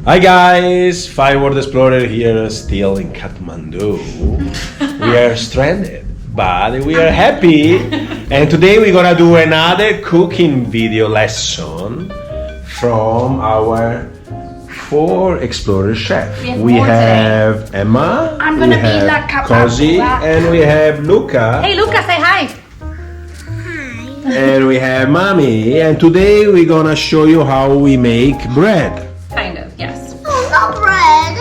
Hi guys, Five World Explorer here, still in Kathmandu. We are stranded, but we are happy. And today we're gonna do another cooking video lesson from our 4 explorer chef. We have Emma, I'm gonna be La Cozy, and we have Luca. Hey Luca, say hi. And we have Mommy. And today we're gonna show you how we make bread. Kind of, yes. Oh, not bread.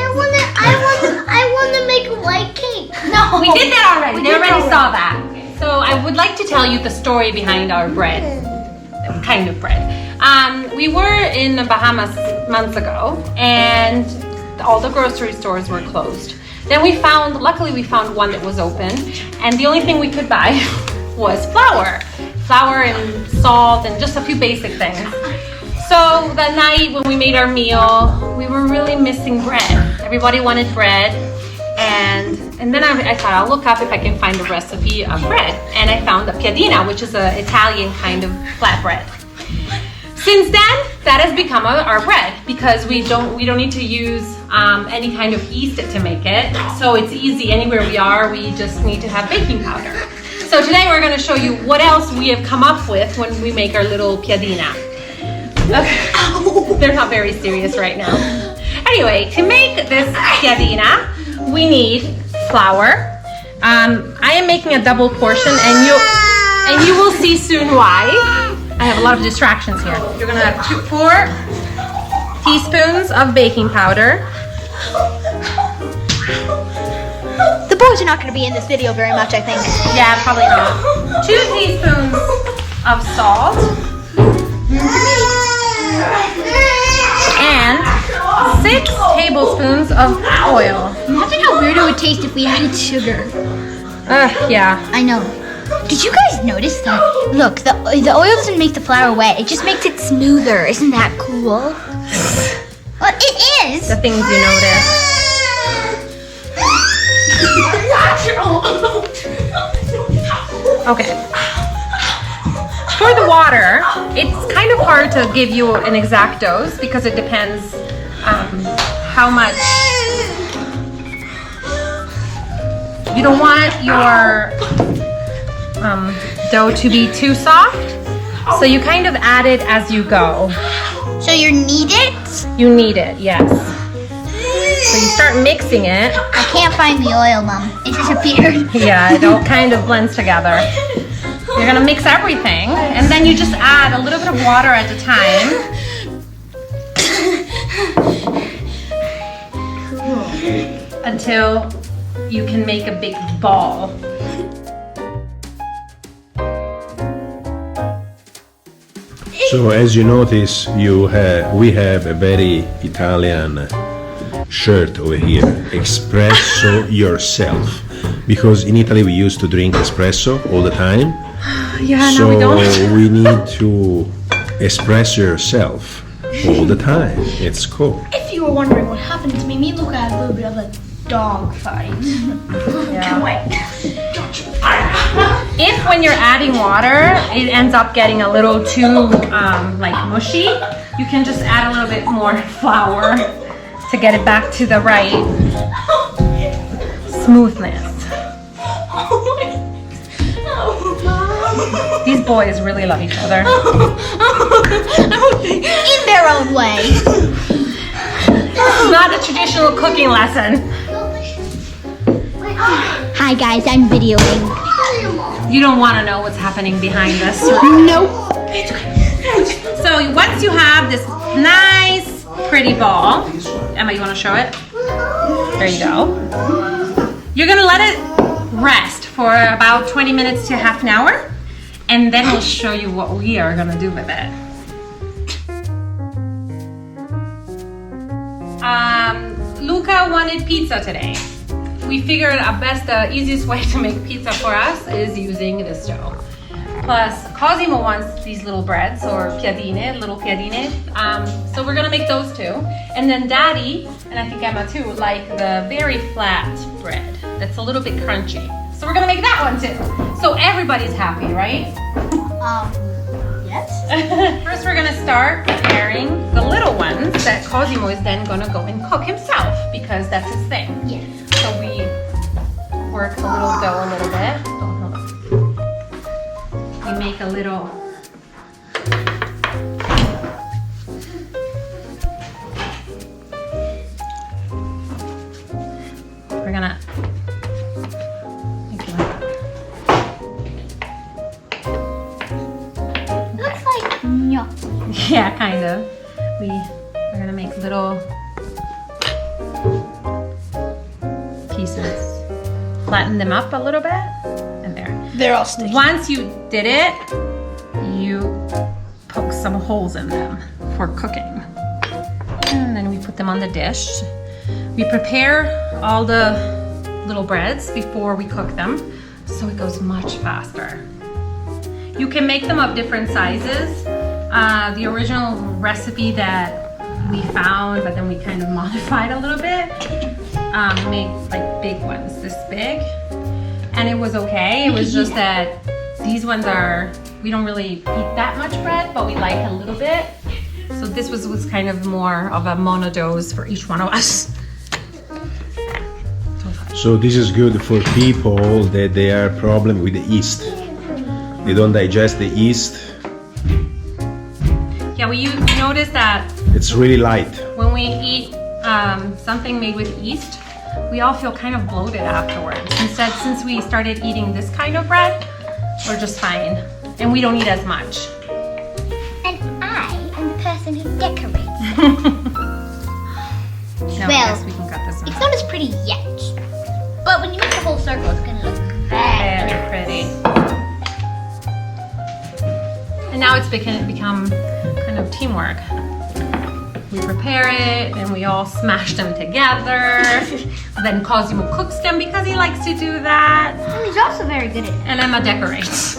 I wanna make a white cake. No, we did that already. We already saw that. So I would like to tell you the story behind our bread, kind of bread. We were in the Bahamas months ago, and all the grocery stores were closed. Then luckily we found one that was open, and the only thing we could buy was flour and salt and just a few basic things. So that night when we made our meal, we were really missing bread. Everybody wanted bread, and then I thought I'll look up if I can find a recipe of bread, and I found the Piadina, which is an Italian kind of flatbread. Since then, that has become our bread because we don't need to use any kind of yeast to make it. So it's easy anywhere we are. We just need to have baking powder. So today we're going to show you what else we have come up with when we make our little Piadina. Okay. They're not very serious right now. Anyway, to make this Piadina, we need flour. I am making a double portion, and you will see soon why. I have a lot of distractions here. You're gonna have 4 teaspoons of baking powder. The boys are not gonna be in this video very much, I think. Yeah, probably not. 2 teaspoons of salt. And 6 tablespoons of oil. Imagine how weird it would taste if we added sugar. Yeah. I know. Did you guys notice that? Look, the oil doesn't make the flour wet. It just makes it smoother. Isn't that cool? Well, it is. The things you notice. Okay. For the water, it's kind of hard to give you an exact dose because it depends how much. You don't want your dough to be too soft, so you kind of add it as you go. So you knead it? You knead it, yes. So you start mixing it. I can't find the oil, Mom. It disappeared. Yeah, it all kind of blends together. You're gonna mix everything, and then you just add a little bit of water at a time. Until you can make a big ball. So as you notice, we have a very Italian shirt over here, espresso yourself, because in Italy we used to drink espresso all the time. Yeah, so no, we don't. We need to express yourself all the time. It's cool. If you were wondering what happened to me and Luca had a little bit of a dog fight. Yeah. If when you're adding water, it ends up getting a little too like mushy, you can just add a little bit more flour to get it back to the right smoothness. These boys really love each other. In their own way. This is not a traditional cooking lesson. Hi guys, I'm videoing. You don't want to know what's happening behind us. Nope. So once you have this nice, pretty ball, Emma, you want to show it? There you go. You're going to let it rest for about 20 minutes to half an hour, and then we'll show you what we are going to do with it. Luca wanted pizza today. We figured the easiest way to make pizza for us is using this dough. Plus, Cosimo wants these little breads, or little piadine. So we're gonna make those too. And then Daddy, and I think Emma too, like the very flat bread that's a little bit crunchy. So we're gonna make that one too. So everybody's happy, right? Yeah. Yes. First, we're gonna start preparing the little ones that Cosimo is then gonna go and cook himself because that's his thing. Yes. So we work the little dough a little bit. Oh, hold on. We make a little. We're gonna. make it like that. Looks like gnocchi. Yeah, kind of. We're gonna make little pieces. Flatten them up a little bit, and there. They're all sticky. Once you did it, you poke some holes in them for cooking. And then we put them on the dish. We prepare all the little breads before we cook them, so it goes much faster. You can make them of different sizes. The original recipe that we found, but then we kind of modified a little bit, made like big ones, this big. And it was okay. It was just that these ones we don't really eat that much bread, but we like a little bit. So this was kind of more of a monodose for each one of us. So this is good for people that they are problem with the yeast. They don't digest the yeast. Yeah, you notice that It's really light. when we eat something made with yeast, we all feel kind of bloated afterwards. Instead, since we started eating this kind of bread, we're just fine. And we don't eat as much. And I am the person who decorates. No, I Well, guess we can cut this one. It's not as pretty yet. But when you make the whole circle, it's gonna look very Very pretty. And now it's become kind of teamwork. We prepare it and we all smash them together. Then Cosimo cooks them because he likes to do that. Oh, he's also very good at it. And Emma decorates.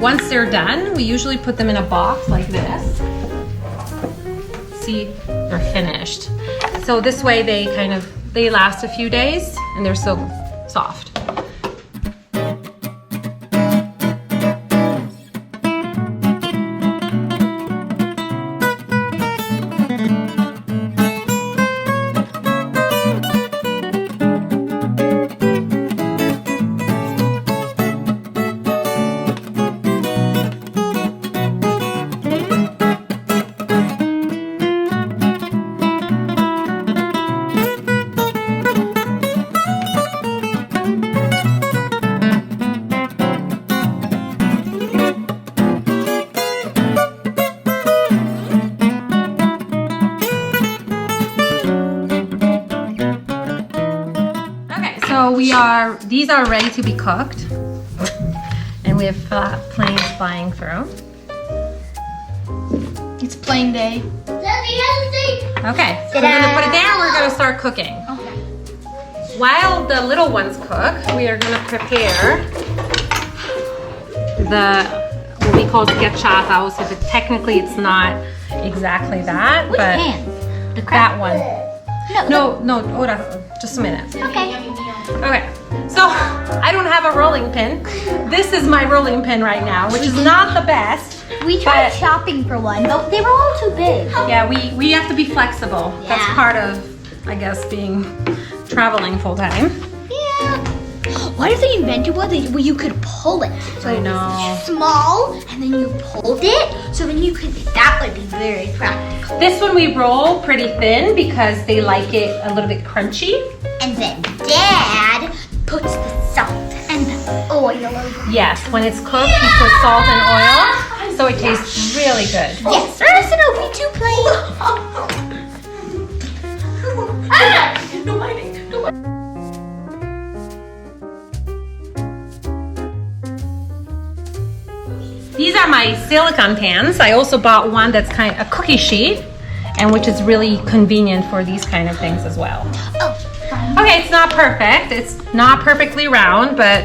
Once they're done, we usually put them in a box like this. See, they're finished. So this way they last a few days and they're so soft. So these are ready to be cooked. And we have planes flying through. It's plain day. Okay, so we're gonna put it down, we're gonna start cooking. Okay. While the little ones cook, we are gonna prepare what we call schiacciata. So technically it's not exactly that, Which but pan? The that crab one. No, hold on, just a minute. Okay. Okay, so I don't have a rolling pin. This is my rolling pin right now, which is not the best. We tried But- shopping for one, but they were all too big. Yeah, we have to be flexible. That's Yeah. part of, I guess, traveling full time. Yeah. What if they invented one where you could pull it? So I know. it was small, and then you pulled it, so then you could. That would be very practical. This one we roll pretty thin because they like it a little bit crunchy. And then Dad puts the salt and the oil over. Yes, when it's cooked, you put salt and oil, so it tastes really good. Yes, Ursula, we do play. No biting. These are my silicone pans. I also bought one that's kind of a cookie sheet, and which is really convenient for these kind of things as well. Oh, Okay, it's not perfect. It's not perfectly round, but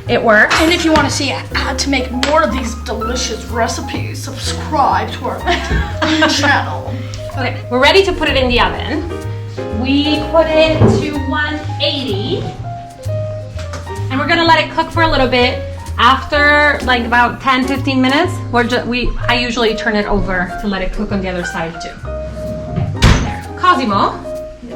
it works. And if you want to see how to make more of these delicious recipes, subscribe to our channel. Okay, we're ready to put it in the oven. We put it to 180, and we're gonna let it cook for a little bit After like about 10-15 minutes, I usually turn it over to let it cook on the other side too. There. Cosimo,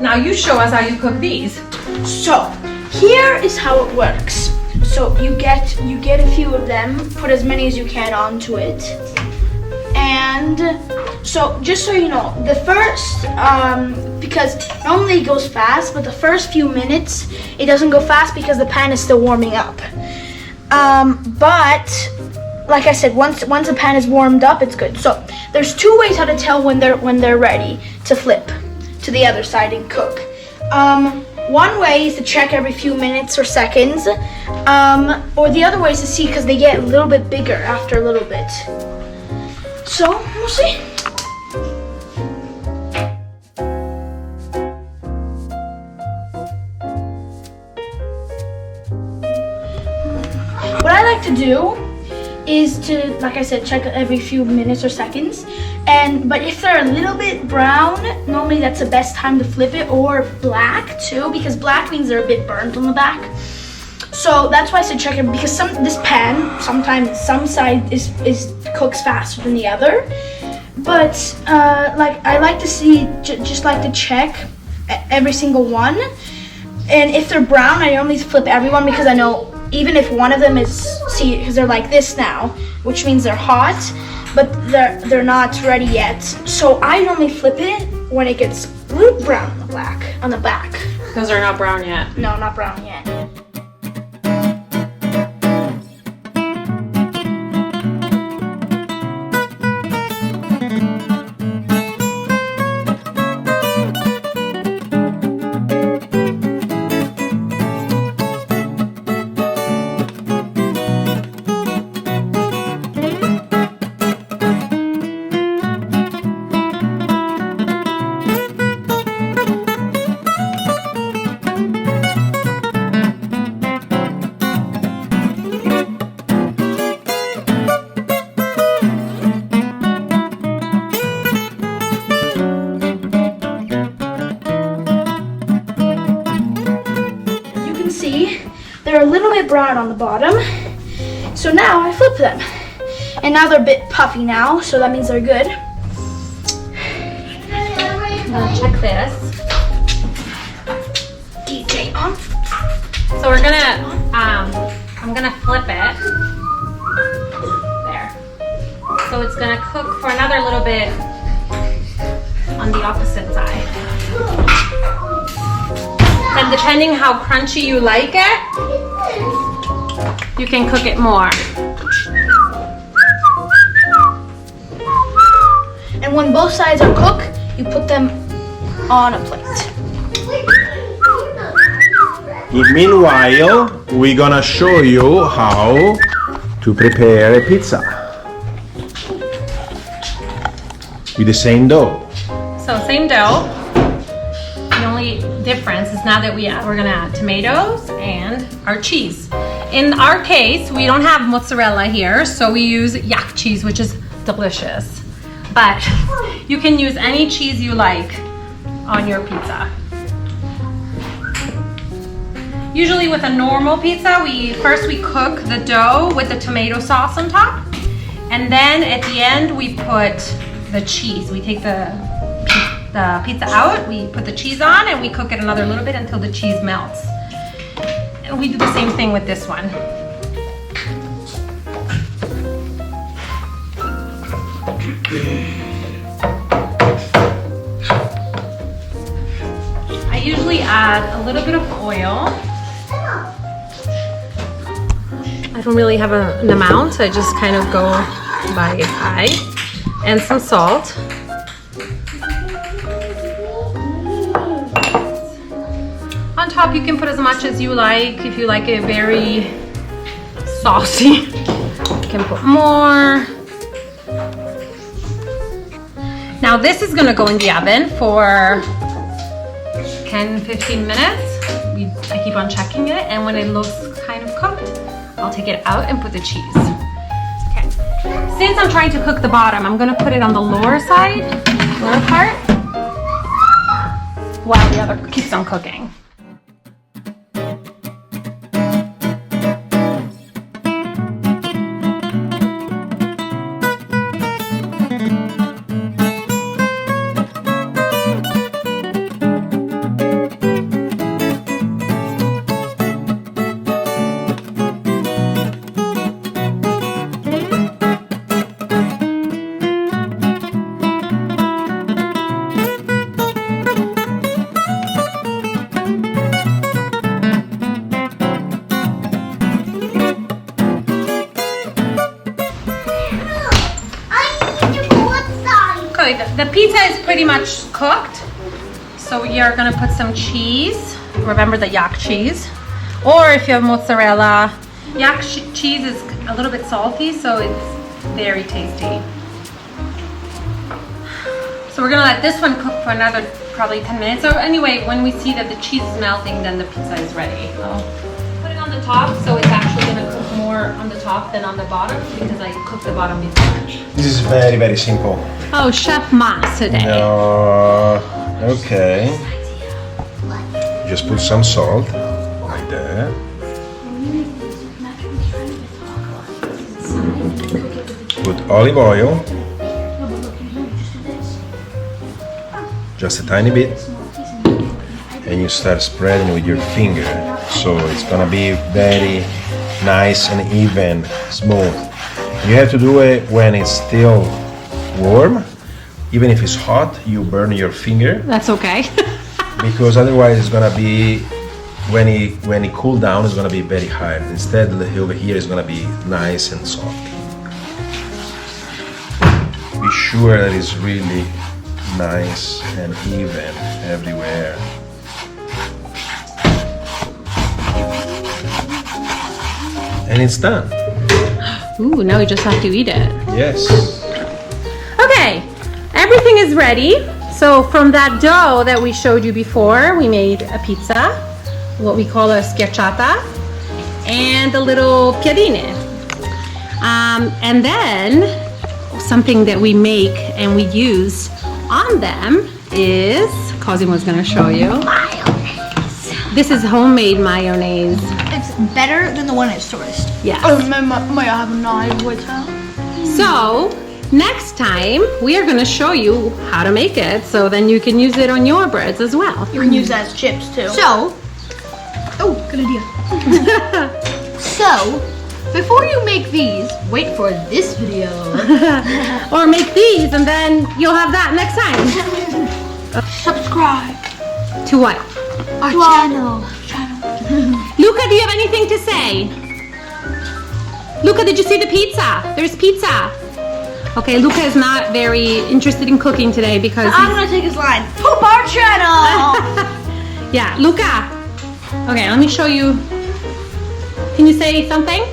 now you show us how you cook these. So here is how it works. So you get a few of them, put as many as you can onto it, and so just so you know, the first because normally it goes fast, but the first few minutes it doesn't go fast because the pan is still warming up. But like I said, once the pan is warmed up, it's good. So there's two ways how to tell when they're ready to flip to the other side and cook. One way is to check every few minutes or seconds, or the other way is to see because they get a little bit bigger after a little bit. So we'll see. What I like to do is to, like I said, check every few minutes or seconds. But if they're a little bit brown, normally that's the best time to flip it, or black too, because black means they're a bit burnt on the back. So that's why I said check it, because this pan, sometimes some side cooks faster than the other. But like I like to see, just like to check every single one. And if they're brown, I normally flip everyone, because I know even if one of them because they're like this now, which means they're hot, but they're not ready yet. So I normally flip it when it gets a little brown on the back. Those are not brown yet. No, not brown yet. They're a little bit brown on the bottom, so now I flip them, and now they're a bit puffy now, so that means they're good. Now check this. DJ on. So we're gonna, I'm gonna flip it. There. So it's gonna cook for another little bit on the opposite side. And depending how crunchy you like it, you can cook it more. And when both sides are cooked, you put them on a plate. Meanwhile, we're gonna show you how to prepare a pizza with the same dough. So same dough. The only difference is now that we're gonna add tomatoes and our cheese. In our case, we don't have mozzarella here, so we use yak cheese, which is delicious. But you can use any cheese you like on your pizza. Usually with a normal pizza, first we cook the dough with the tomato sauce on top, and then at the end we put the cheese. We take the pizza out, we put the cheese on, and we cook it another little bit until the cheese melts. And we do the same thing with this one. I usually add a little bit of oil. I don't really have an amount, I just kind of go by eye. And some salt. On top you can put as much as you like. If you like it very saucy, you can put more. Now this is gonna go in the oven for 10-15 minutes. I keep on checking it, and when it looks kind of cooked, I'll take it out and put the cheese. Okay. Since I'm trying to cook the bottom, I'm gonna put it on the lower side, lower part, while the other keeps on cooking. the pizza is pretty much cooked. So we are gonna put some cheese. Remember the yak cheese. Or if you have mozzarella, yak cheese is a little bit salty, so it's very tasty. So we're gonna let this one cook for another probably 10 minutes. So anyway, when we see that the cheese is melting, then the pizza is ready. I'll put it on the top, so it's actually gonna cook more on the top than on the bottom because I cooked the bottom before. This is very, very simple. Oh, Chef Mas today. Okay. Just put some salt, like that. Put olive oil. Just a tiny bit. And you start spreading with your finger. So it's gonna be very nice and even, smooth. You have to do it when it's still warm. Even if it's hot, you burn your finger. That's okay. Because otherwise it's gonna be, when it cool down, it's gonna be very hard. Instead, over here is gonna be nice and soft. Be sure that it's really nice and even everywhere. And it's done. Ooh, now we just have to eat it. Yes. Okay, everything is ready. So from that dough that we showed you before, we made a pizza, what we call a schiacciata, and a little piadine. And then something that we make and we use on them is, Cosimo's gonna show you. Mayonnaise. This is homemade mayonnaise. It's better than the one at stores. Yes. May I have a knife with her? So next time we are gonna show you how to make it, so then you can use it on your breads as well. You can use that as chips too. So, oh, good idea. So, before you make these, wait for this video. Or make these and then you'll have that next time. Subscribe To what? Our channel. Luca, do you have anything to say? Luca, did you see the pizza? There's pizza. Okay, Luca is not very interested in cooking today because I'm gonna take his line. Poop our channel. yeah, Luca. Okay, let me show you. Can you say something?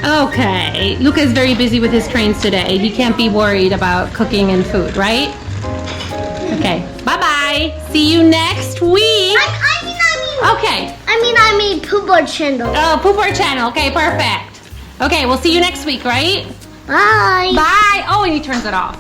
Okay, Luca is very busy with his trains today. He can't be worried about cooking and food, right? Okay, bye-bye. See you next week. Okay. I mean, poop our channel. Oh, poop our channel. Okay, perfect. Okay, we'll see you next week, right? Bye. Bye. Oh, and he turns it off.